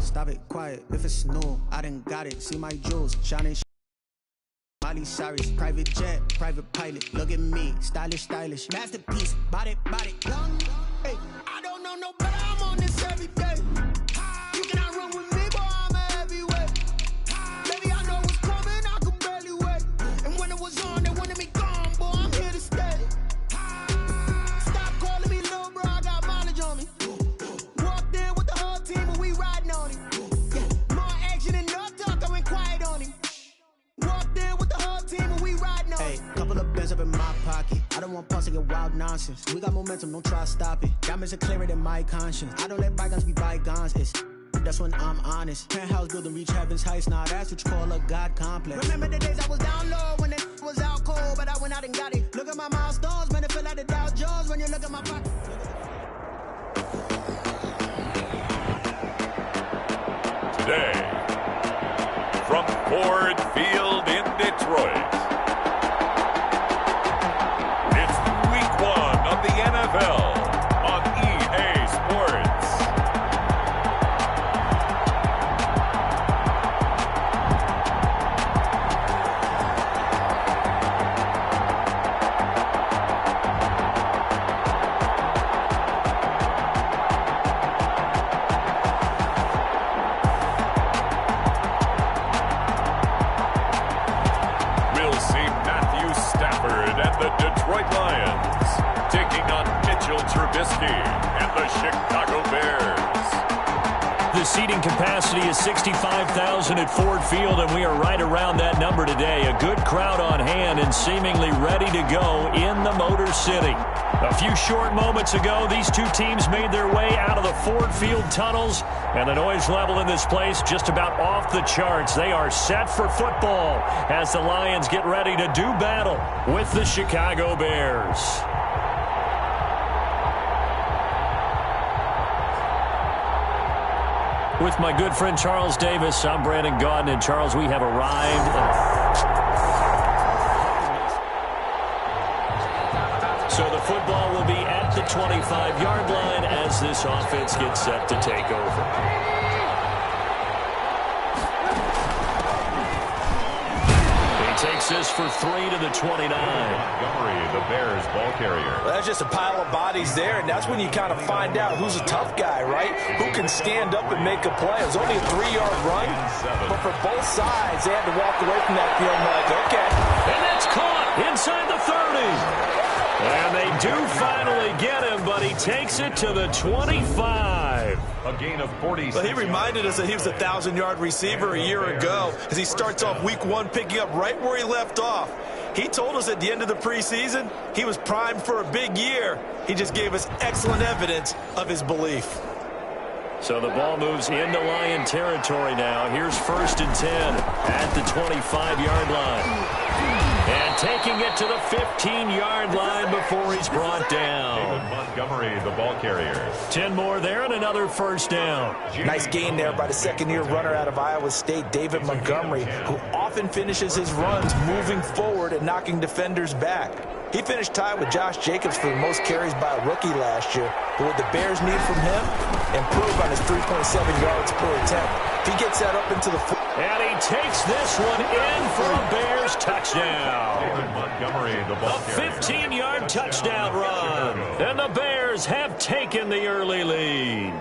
Stop it, quiet, if it's new, I done got it. See my jewels, shining. Miley Cyrus, private jet, private pilot. Look at me, stylish, stylish, masterpiece. Body, young. Hey, I don't know no better. I'm on this every day. You cannot run with me, boy. I'm a heavyweight. Baby, I know what's coming. I could barely wait. And when it was on, they wanted me gone, boy. I'm here to stay. Stop calling me little bro. I got mileage on me. Walked in with the whole team, and we riding on him. Yeah, more action than no talk. I went quiet on him. Walked in with the whole team and we riding on. Hey, couple of bands up in my pocket. I don't want pause to get wild nonsense. We got momentum, don't try to stop it. Diamonds are clearer than my conscience. I don't let bygones be bygones. That's when I'm honest. Penthouse building, reach heaven's heights. Now that's what you call a God complex. Remember the days I was down low when it was out cold, but I went out and got it. Look at my milestones, man, it feel like the Dow Jones when you look at my pocket. Today, from Ford Field in Detroit, it's Week 1 of the NFL on EA Sports. Detroit Lions taking on Mitchell Trubisky and the Chicago Bears. The seating capacity is 65,000 at Ford Field, and we are right around that number today. A good crowd on hand and seemingly ready to go in the Motor City. A few short moments ago, these two teams made their way out of the Ford Field tunnels, and the noise level in this place just about off the charts. They are set for football as the Lions get ready to do battle with the Chicago Bears. With my good friend Charles Davis, I'm Brandon Gaudin. And Charles, we have arrived. So the football will be at the 25-yard line as this offense gets set to take over. Takes this for 3 to the 29. Montgomery, the Bears ball carrier. Well, that's just a pile of bodies there, and that's when you kind of find out who's a tough guy, right? Who can stand up and make a play. It was only a 3-yard run, but for both sides, they had to walk away from that feeling like, okay. And that's caught inside the 30. And they do finally get him, but he takes it to the 25. A gain of 40. Well, he reminded us that he was a 1,000-yard receiver a year ago as he starts off Week 1 picking up right where he left off. He told us at the end of the preseason he was primed for a big year. He just gave us excellent evidence of his belief. So the ball moves into Lion territory now. Here's 1st and 10 at the 25-yard line. And taking it to the 15-yard line before he's brought down. David Montgomery, the ball carrier. 10 more there and another first down. Nice gain there by the second-year runner out of Iowa State, David Montgomery, who often finishes his runs moving forward and knocking defenders back. He finished tied with Josh Jacobs for the most carries by a rookie last year. But what the Bears need from him, improve on his 3.7 yards per attempt. If he gets that up into the and he takes this one in for a Bears touchdown. David Montgomery, the ball carrier. A 15-yard touchdown run. And the Bears have taken the early lead.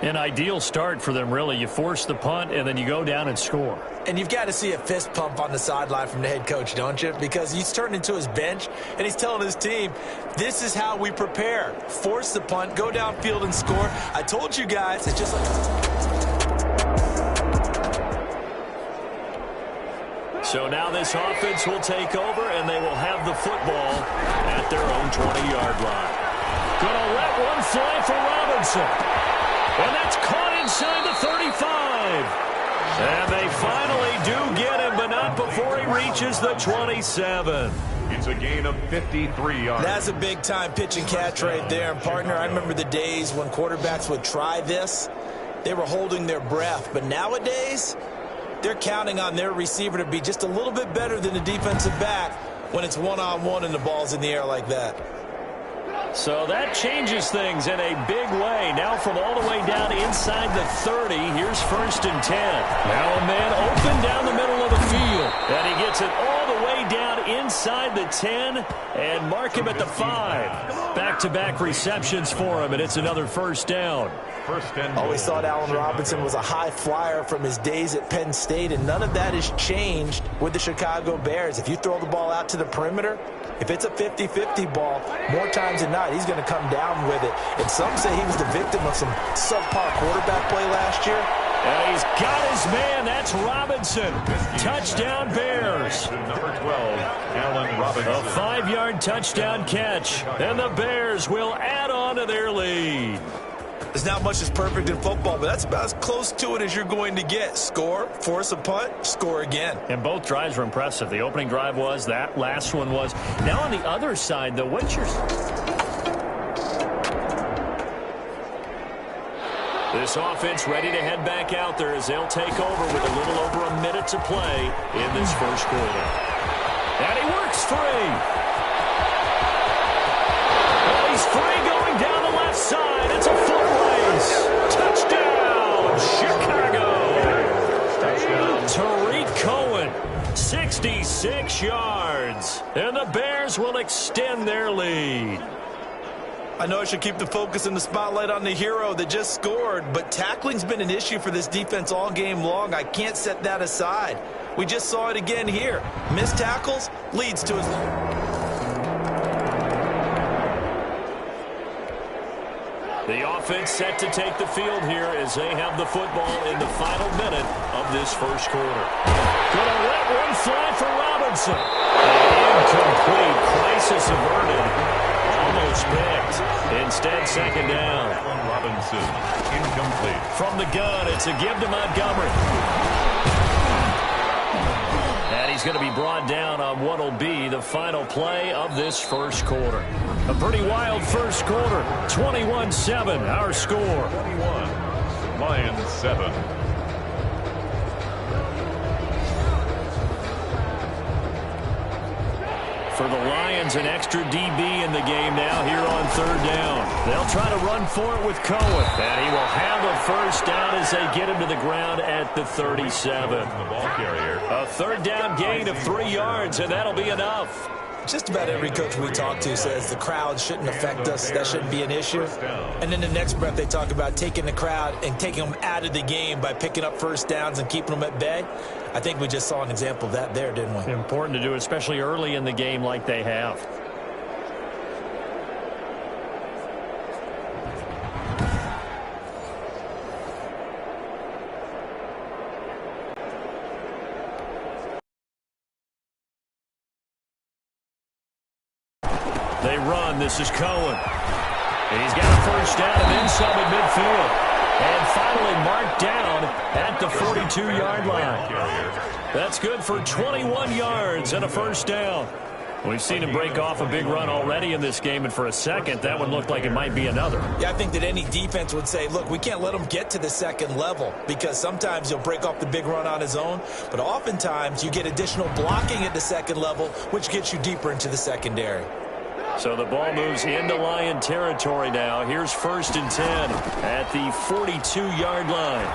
An ideal start for them, really. You force the punt, and then you go down and score. And you've got to see a fist pump on the sideline from the head coach, don't you? Because he's turned into his bench, and he's telling his team, this is how we prepare. Force the punt, go downfield and score. I told you guys, it's just like... So now this offense will take over, and they will have the football at their own 20-yard line. Gonna let one fly for Robinson. And that's caught inside the 35. And they finally do get him, but not before he reaches the 27. It's a gain of 53 yards. That's a big-time pitch and catch right there. And, partner, I remember the days when quarterbacks would try this. They were holding their breath. But nowadays, they're counting on their receiver to be just a little bit better than the defensive back when it's one-on-one and the ball's in the air like that. So that changes things in a big way. Now from all the way down inside the 30, here's 1st and 10. Now a man open down the middle of the field. And he gets it all the way down inside the 10 and mark him at the 5. Back-to-back receptions for him, and it's another 1st down. Always thought Allen Robinson was a high flyer from his days at Penn State, and none of that has changed with the Chicago Bears. If you throw the ball out to the perimeter, if it's a 50-50 ball, more times than not, he's going to come down with it. And some say he was the victim of some subpar quarterback play last year. And he's got his man. That's Robinson. Touchdown, Bears. Number 12, Allen Robinson. A 5-yard touchdown catch. And the Bears will add on to their lead. There's not much that's perfect in football, but that's about as close to it as you're going to get. Score, force a punt, score again. And both drives were impressive. The opening drive was, that last one was. Now on the other side, though, what's your... This offense ready to head back out there as they'll take over with a little over a minute to play in this 1st quarter. And he works free. And he's free going down the left side. It's a foot race. Touchdown, Chicago. Tariq Cohen, 66 yards. And the Bears will extend their lead. I know I should keep the focus and the spotlight on the hero that just scored, but tackling's been an issue for this defense all game long. I can't set that aside. We just saw it again here. Missed tackles leads to his... The offense set to take the field here as they have the football in the final minute of this 1st quarter. Gonna let one fly for Robinson. Incomplete. Crisis averted. Almost picked. Instead, 2nd down. Allen Robinson, incomplete. From the gun, it's a give to Montgomery. And he's going to be brought down on what will be the final play of this 1st quarter. A pretty wild 1st quarter. 21-7, our score. 21, Lions 7. For the Lions, an extra DB in the game now here on 3rd down. They'll try to run for it with Cohen. And he will have a 1st down as they get him to the ground at the 37. The ball carrier. A 3rd down gain of 3 yards, and that'll be enough. Just about every coach we talk to says the crowd shouldn't affect us. That shouldn't be an issue. And then the next breath they talk about taking the crowd and taking them out of the game by picking up 1st downs and keeping them at bay. I think we just saw an example of that there, didn't we? Important to do, especially early in the game like they have. They run. This is Cohen. And he's got a 1st down and then some at midfield. And finally marked down at the 42-yard line. That's good for 21 yards and a 1st down. We've seen him break off a big run already in this game, and for a second, that one looked like it might be another. Yeah, I think that any defense would say, look, we can't let him get to the 2nd level because sometimes he'll break off the big run on his own, but oftentimes you get additional blocking at the 2nd level, which gets you deeper into the secondary. So the ball moves into Lion territory now. Here's 1st and 10 at the 42-yard line.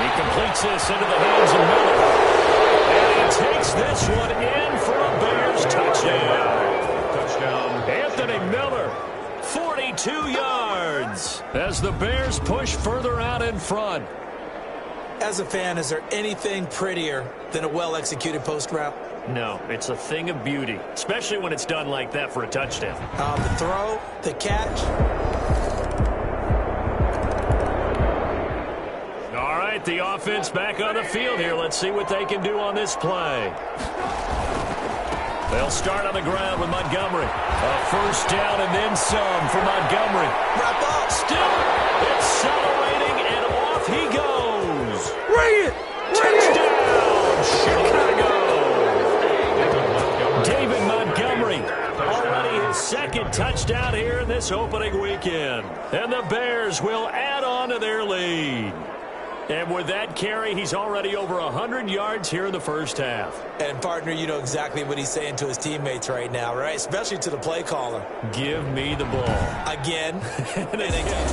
He completes this into the hands of Miller. And he takes this one in for a Bears touchdown. Touchdown. Anthony Miller, 42 yards as the Bears push further out in front. As a fan, is there anything prettier than a well-executed post route? No, it's a thing of beauty, especially when it's done like that for a touchdown. The throw, the catch. All right, the offense back on the field here. Let's see what they can do on this play. They'll start on the ground with Montgomery. A 1st down and then some for Montgomery. Wrap up. Still accelerating, and off he goes. Bring it. Touchdown, Chicago. David Montgomery, already his 2nd touchdown here in this opening weekend. And the Bears will add on to their lead. And with that carry, he's already over 100 yards here in the first half. And, partner, you know exactly what he's saying to his teammates right now, right? Especially to the play caller. Give me the ball. Again and again.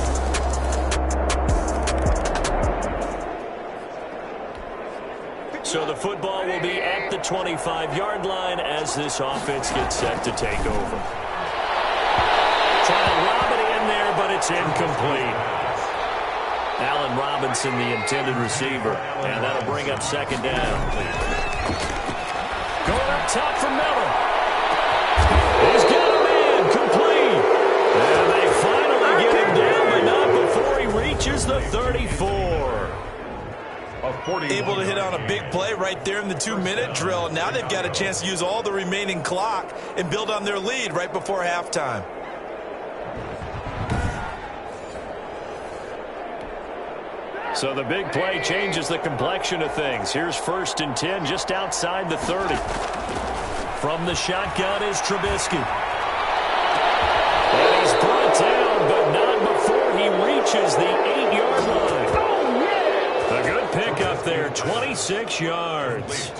So the football will be at the 25-yard line as this offense gets set to take over. Trying to lob it in there, but it's incomplete. Allen Robinson, the intended receiver, and that'll bring up second down. Going up top for Miller. He's got a man, complete. And they finally get him down, but not before he reaches the 34. Able to hit on a big play right there in the 2-minute drill. Now they've got a chance to use all the remaining clock and build on their lead right before halftime. So the big play changes the complexion of things. Here's 1st and 10 just outside the 30. From the shotgun is Trubisky. And he's brought down, but not before he reaches the 8-yard line. A good pickup there, 26 yards.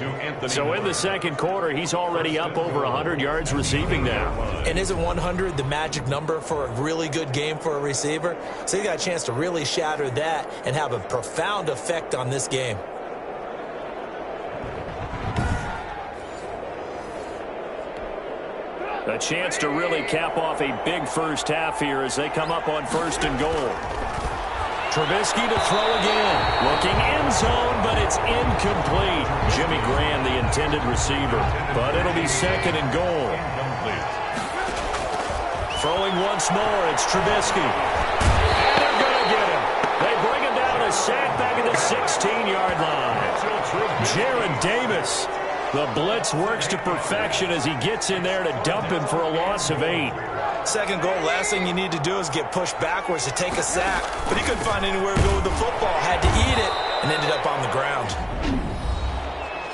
So in the second quarter, he's already up over 100 yards receiving now. And isn't 100 the magic number for a really good game for a receiver? So he got a chance to really shatter that and have a profound effect on this game. A chance to really cap off a big first half here as they come up on 1st and goal. Trubisky to throw again. Looking end zone, but it's incomplete. Jimmy Graham, the intended receiver. But it'll be 2nd and goal. Throwing once more, it's Trubisky. And they're going to get him. They bring him down, a sack back at the 16-yard line. Jared Davis. The blitz works to perfection as he gets in there to dump him for a loss of 8. Second goal, last thing you need to do is get pushed backwards to take a sack. But he couldn't find anywhere to go with the football. Had to eat it and ended up on the ground.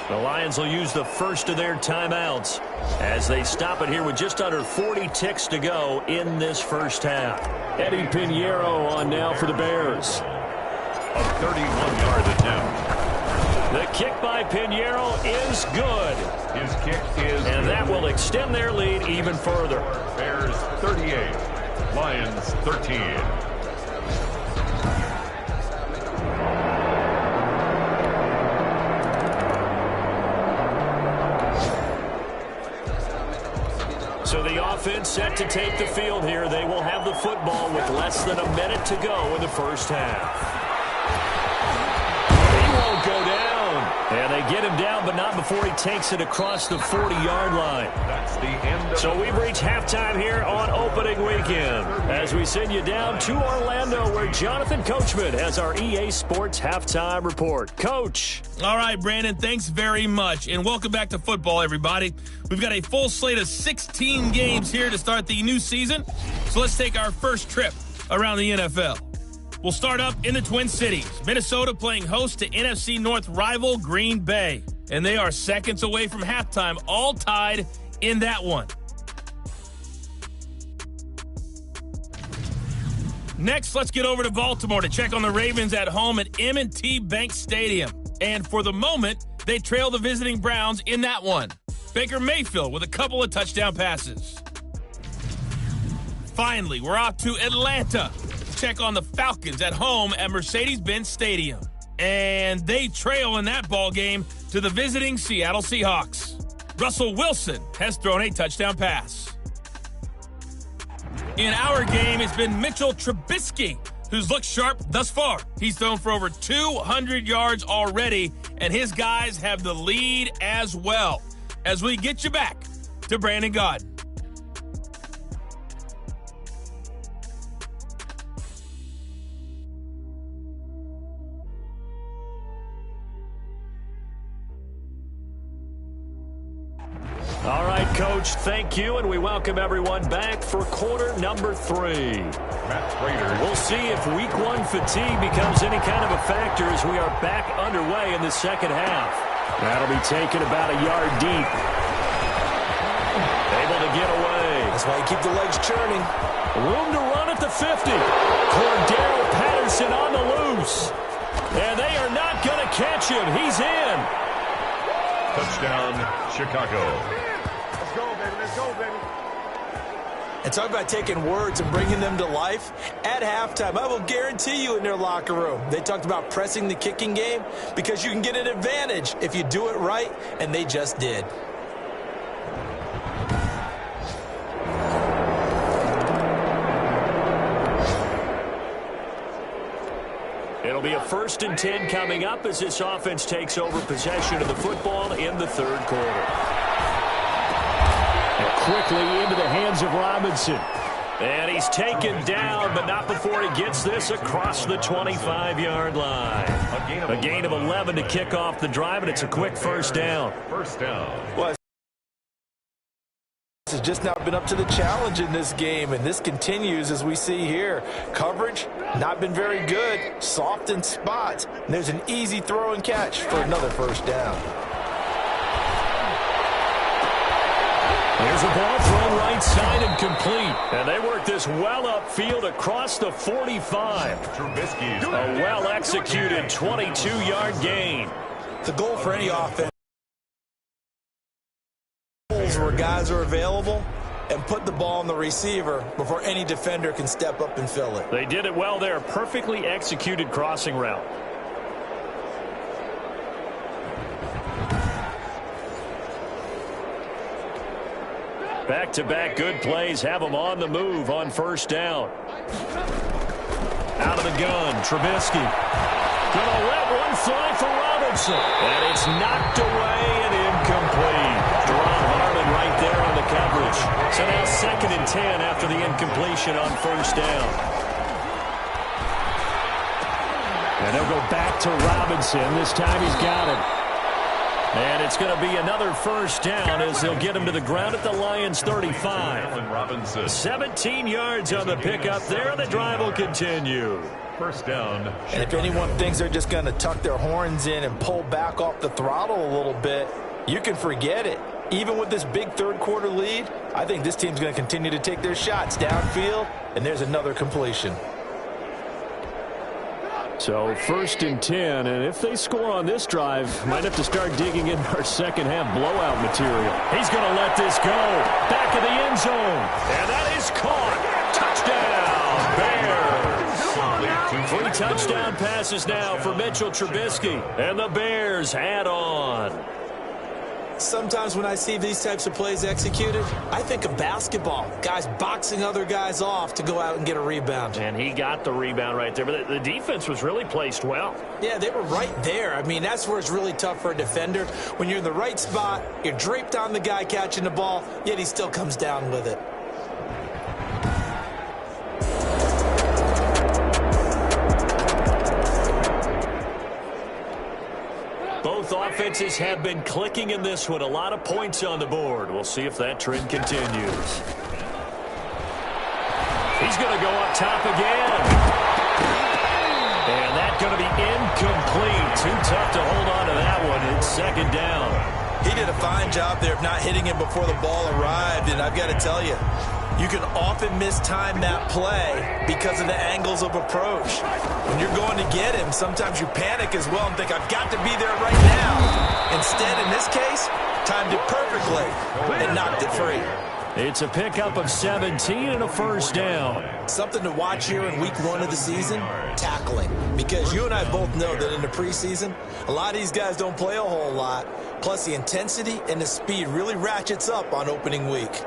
The Lions will use the first of their timeouts as they stop it here with just under 40 ticks to go in this first half. Eddie Pinheiro on now for the Bears. A 31-yard attempt. The kick by Pinheiro is good. His kick is and that will extend their lead even further. Bears 38, Lions 13. So the offense set to take the field here. They will have the football with less than a minute to go in the first half. He won't go down. And they get him down, but not before he takes it across the 40-yard line. That's the end. So we've reached halftime here on opening weekend as we send you down to Orlando where Jonathan Coachman has our EA Sports halftime report. Coach. All right, Brandon, thanks very much. And welcome back to football, everybody. We've got a full slate of 16 games here to start the new season. So let's take our first trip around the NFL. We'll start up in the Twin Cities. Minnesota playing host to NFC North rival Green Bay. And they are seconds away from halftime, all tied in that one. Next, let's get over to Baltimore to check on the Ravens at home at M&T Bank Stadium. And for the moment, they trail the visiting Browns in that one. Baker Mayfield with a couple of touchdown passes. Finally, we're off to Atlanta. Check on the Falcons at home at Mercedes-Benz Stadium. And they trail in that ball game to the visiting Seattle Seahawks. Russell Wilson has thrown a touchdown pass. In our game, it's been Mitchell Trubisky, who's looked sharp thus far. He's thrown for over 200 yards already, and his guys have the lead as well. As we get you back to Brandon Gaudin. All right, Coach, thank you, and we welcome everyone back for quarter number 3. Matt Prater. We'll see if week 1 fatigue becomes any kind of a factor as we are back underway in the second half. That'll be taken about a yard deep. Able to get away. That's why you keep the legs churning. Room to run at the 50. Cordero Patterson on the loose. And they are not going to catch him. He's in. Touchdown, Chicago. Let's go, baby. Let's go, baby. And talk about taking words and bringing them to life. At halftime, I will guarantee you in their locker room, they talked about pressing the kicking game because you can get an advantage if you do it right, and they just did. It'll be a 1st and 10 coming up as this offense takes over possession of the football in the 3rd quarter. And quickly into the hands of Robinson. And he's taken down, but not before he gets this across the 25-yard line. A gain of 11 to kick off the drive, and it's a quick 1st down. First down. Well, has just not been up to the challenge in this game, and this continues as we see here. Coverage, not been very good, soft in spots, and there's an easy throw and catch for another 1st down. Here's a ball thrown right side and complete. And they work this well upfield across the 45. Trubisky. A well-executed 22-yard gain. The goal for any offense where guys are available and put the ball on the receiver before any defender can step up and fill it. They did it well there. Perfectly executed crossing route. Back-to-back good plays have them on the move on 1st down. Out of the gun, Trubisky. Gonna let one fly for Robinson. And it's knocked away and incomplete. Jerron Harmon right there on the coverage. So now 2nd and 10 after the incompletion on 1st down. And they'll go back to Robinson. This time he's got it. And it's going to be another 1st down as they'll get him to the ground at the Lions' 35. Robinson. 17 yards on the pickup there. The drive will continue. 1st down. And if anyone thinks they're just going to tuck their horns in and pull back off the throttle a little bit, you can forget it. Even with this big 3rd quarter lead, I think this team's going to continue to take their shots downfield, and there's another completion. So 1st and 10, and if they score on this drive, might have to start digging in our 2nd half blowout material. He's going to let this go. Back of the end zone. And that is caught. Touchdown, Bears. 3 touchdown passes now for Mitchell Trubisky. And the Bears add on. Sometimes when I see these types of plays executed, I think of basketball. Guys boxing other guys off to go out and get a rebound. And he got the rebound right there. But the defense was really placed well. Yeah, they were right there. I mean, that's where it's really tough for a defender. When you're in the right spot, you're draped on the guy catching the ball, yet he still comes down with it. Both offenses have been clicking in this one. A lot of points on the board. We'll see if that trend continues. He's going to go up top again. And that's going to be incomplete. Too tough to hold on to that one. It's 2nd down. He did a fine job there of not hitting him before the ball arrived. And I've got to tell you, you can often mistime that play because of the angles of approach. When you're going to get him, sometimes you panic as well and think, I've got to be there right now. Instead, in this case, timed it perfectly and knocked it free. It's a pickup of 17 and a 1st down. Something to watch here in week 1 of the season, tackling. Because you and I both know that in the preseason, a lot of these guys don't play a whole lot. Plus, the intensity and the speed really ratchets up on opening week.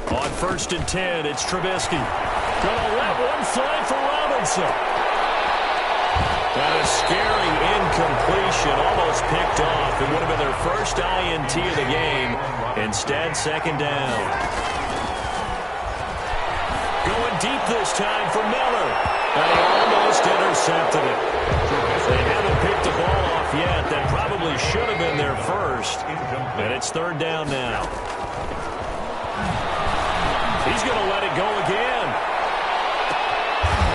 On 1st and 10, it's Trubisky. Gonna let one fly for Robinson. And a scary incompletion, almost picked off. It would have been their first INT of the game. Instead, 2nd down. Going deep this time for Miller. And he almost intercepted it. They haven't picked the ball off yet. That probably should have been their first. And it's 3rd down now. He's going to let it go again.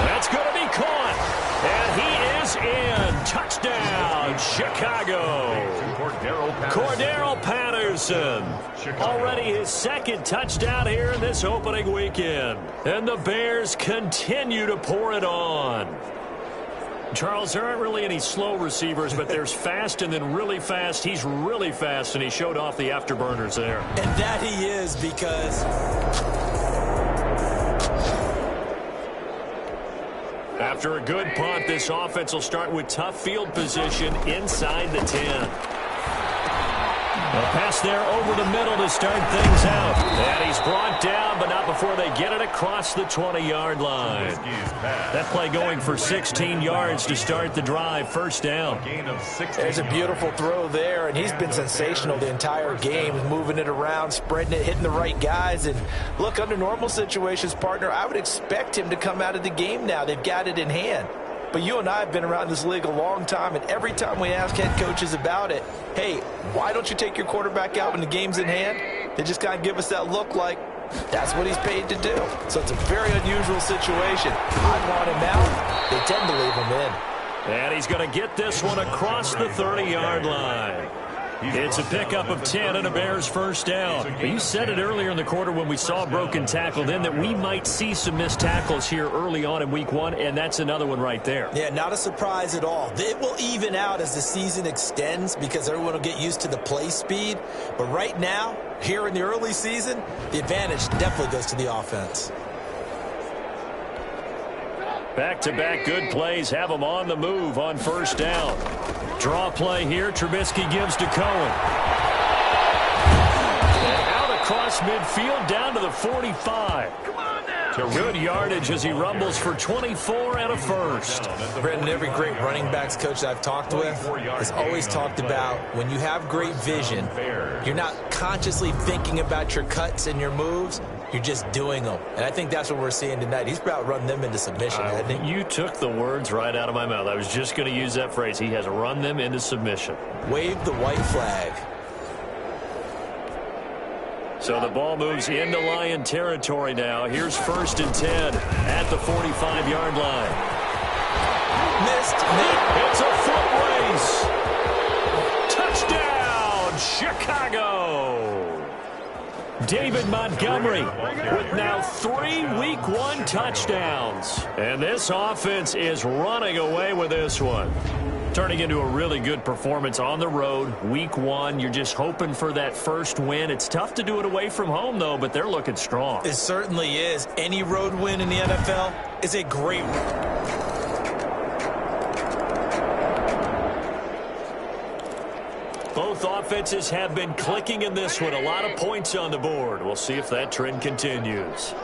That's going to be caught. And he is in. Touchdown, Chicago. Cordero Patterson. Already his second touchdown here in this opening weekend. And the Bears continue to pour it on. Charles, there aren't really any slow receivers, but there's fast and then really fast. He's really fast, and he showed off the afterburners there. And that he is, because after a good punt, this offense will start with tough field position inside the 10. A pass there over the middle to start things out. And he's brought down, but not before they get it across the 20-yard line. That play going for 16 yards to start the drive. First down. There's a beautiful throw there, and he's been sensational the entire game, moving it around, spreading it, hitting the right guys. And look, under normal situations, partner, I would expect him to come out of the game now. They've got it in hand. But you and I have been around this league a long time, and every time we ask head coaches about it, hey, why don't you take your quarterback out when the game's in hand? They just kind of give us that look like that's what he's paid to do. So it's a very unusual situation. I want him out. They tend to leave him in. And he's going to get this one across the 30-yard line. It's a pickup of 10 and a Bears first down. You said it earlier in the quarter when we saw a broken tackle then that we might see some missed tackles here early on in week one, and that's another one right there. Yeah, not a surprise at all. It will even out as the season extends because everyone will get used to the play speed. But right now, here in the early season, the advantage definitely goes to the offense. Back-to-back good plays have them on the move on first down. Draw play here. Trubisky gives to Cohen. And out across midfield down to the 45. Good yardage as he rumbles for 24 and a first. Brendan, every great running backs coach that I've talked with has always talked about when you have great vision, you're not consciously thinking about your cuts and your moves. You're just doing them. And I think that's what we're seeing tonight. He's about run them into submission, hasn't he? You took the words right out of my mouth. I was just going to use that phrase. He has run them into submission. Wave the white flag. So the ball moves into Lion territory now. Here's 1st and 10 at the 45-yard line. Missed. It's a foot race. Touchdown, Chicago. David Montgomery with now 3 Week 1 touchdowns. And this offense is running away with this one. Turning into a really good performance on the road. Week 1, you're just hoping for that first win. It's tough to do it away from home, though, but they're looking strong. It certainly is. Any road win in the NFL is a great one. Both offenses have been clicking in this one. A lot of points on the board. We'll see if that trend continues.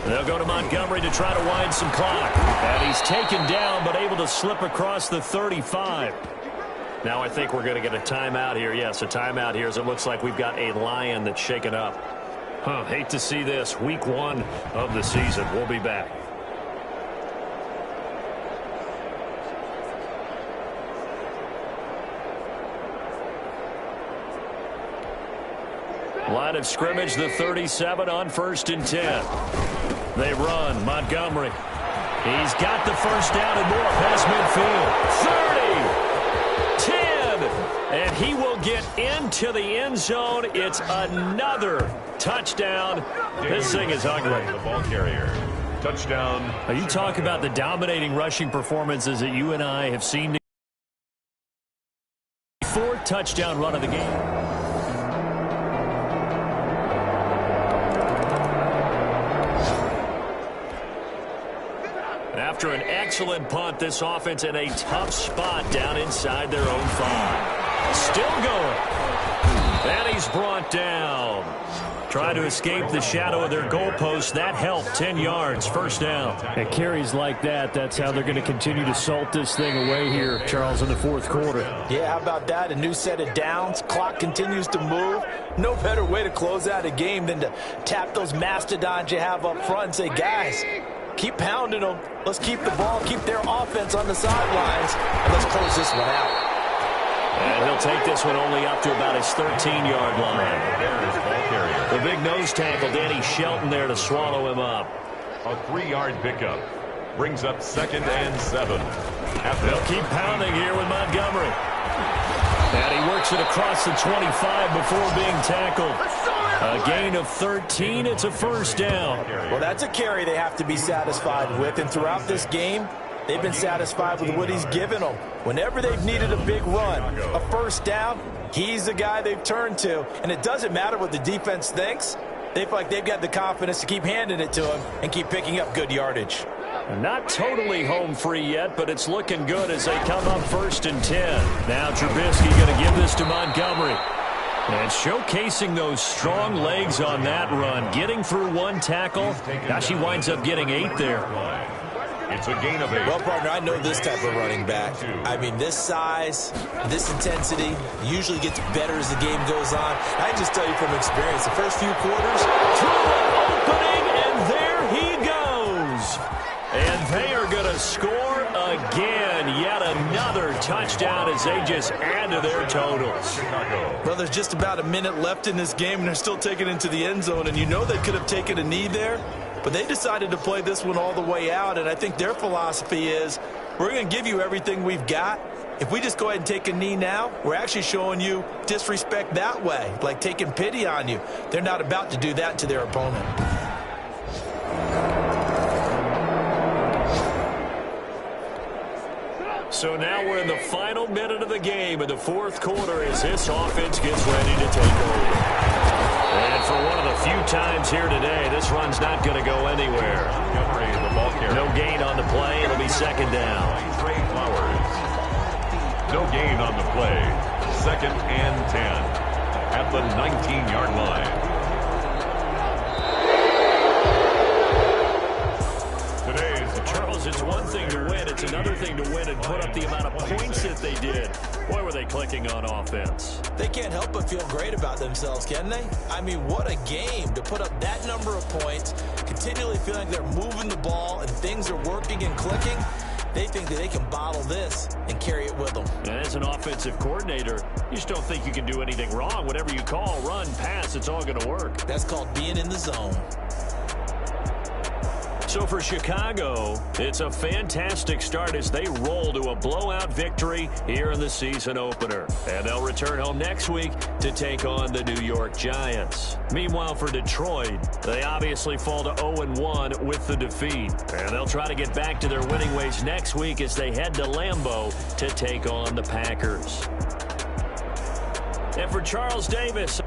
They'll go to Montgomery to try to wind some clock. And he's taken down but able to slip across the 35. Now I think we're going to get a timeout here. Yes, a timeout here as it looks like we've got a Lion that's shaken up. Hate to see this. Week 1 of the season. We'll be back. Line of scrimmage, the 37 on 1st and 10. They run. Montgomery. He's got the first down and more past midfield. 30. 10. And he will get into the end zone. It's another touchdown. This thing is ugly. The ball carrier. Touchdown. Now you talk about the dominating rushing performances that you and I have seen. 4th touchdown run of the game. After an excellent punt, this offense in a tough spot down inside their own 5. Still going. And he's brought down. Trying to escape the shadow of their goalpost. That helped. 10 yards. First down. At carries like that, that's how they're going to continue to salt this thing away here, Charles, in the 4th quarter. Yeah, how about that? A new set of downs. Clock continues to move. No better way to close out a game than to tap those mastodons you have up front and say, guys, keep pounding them. Let's keep the ball, keep their offense on the sidelines, and let's close this one out. And he'll take this one only up to about his 13-yard line. The big nose tackle, Danny Shelton, there to swallow him up. A 3-yard pickup. Brings up 2nd and 7. They'll keep pounding here with Montgomery. And he works it across the 25 before being tackled. A gain of 13. It's a first down. Well, that's a carry they have to be satisfied with. And throughout this game, they've been satisfied with what he's given them. Whenever they've needed a big run, a first down, he's the guy they've turned to. And it doesn't matter what the defense thinks. They feel like they've got the confidence to keep handing it to him and keep picking up good yardage. Not totally home free yet, but it's looking good as they come up 1st and 10. Now Trubisky going to give this to Montgomery. And showcasing those strong legs on that run. Getting through one tackle. Now she winds up getting 8 there. It's a gain of 8. Well, partner, I know this type of running back. I mean, this size, this intensity usually gets better as the game goes on. I can just tell you from experience, the first few quarters, opening, and there he goes. And they are going to score again. Yet another touchdown as they just add to their totals. well, there's just about a minute left in this game, and they're still taking it into the end zone. And you know they could have taken a knee there, but they decided to play this one all the way out. And I think their philosophy is, we're going to give you everything we've got. If we just go ahead and take a knee now, we're actually showing you disrespect that way, like taking pity on you. They're not about to do that to their opponent. So now we're in the final minute of the game in the 4th quarter as this offense gets ready to take over. And for one of the few times here today, this run's not going to go anywhere. No gain on the play. It'll be 2nd down. Trey Flowers. No gain on the play. 2nd and 10 at the 19-yard line. Charles, it's one thing to win. It's another thing to win and put up the amount of points that they did. Boy, were they clicking on offense. They can't help but feel great about themselves, can they? I mean, what a game to put up that number of points, continually feeling like they're moving the ball and things are working and clicking. They think that they can bottle this and carry it with them. And as an offensive coordinator, you just don't think you can do anything wrong. Whatever you call, run, pass, it's all going to work. That's called being in the zone. So for Chicago, it's a fantastic start as they roll to a blowout victory here in the season opener. And they'll return home next week to take on the New York Giants. Meanwhile, for Detroit, they obviously fall to 0-1 with the defeat. And they'll try to get back to their winning ways next week as they head to Lambeau to take on the Packers. And for Charles Davis...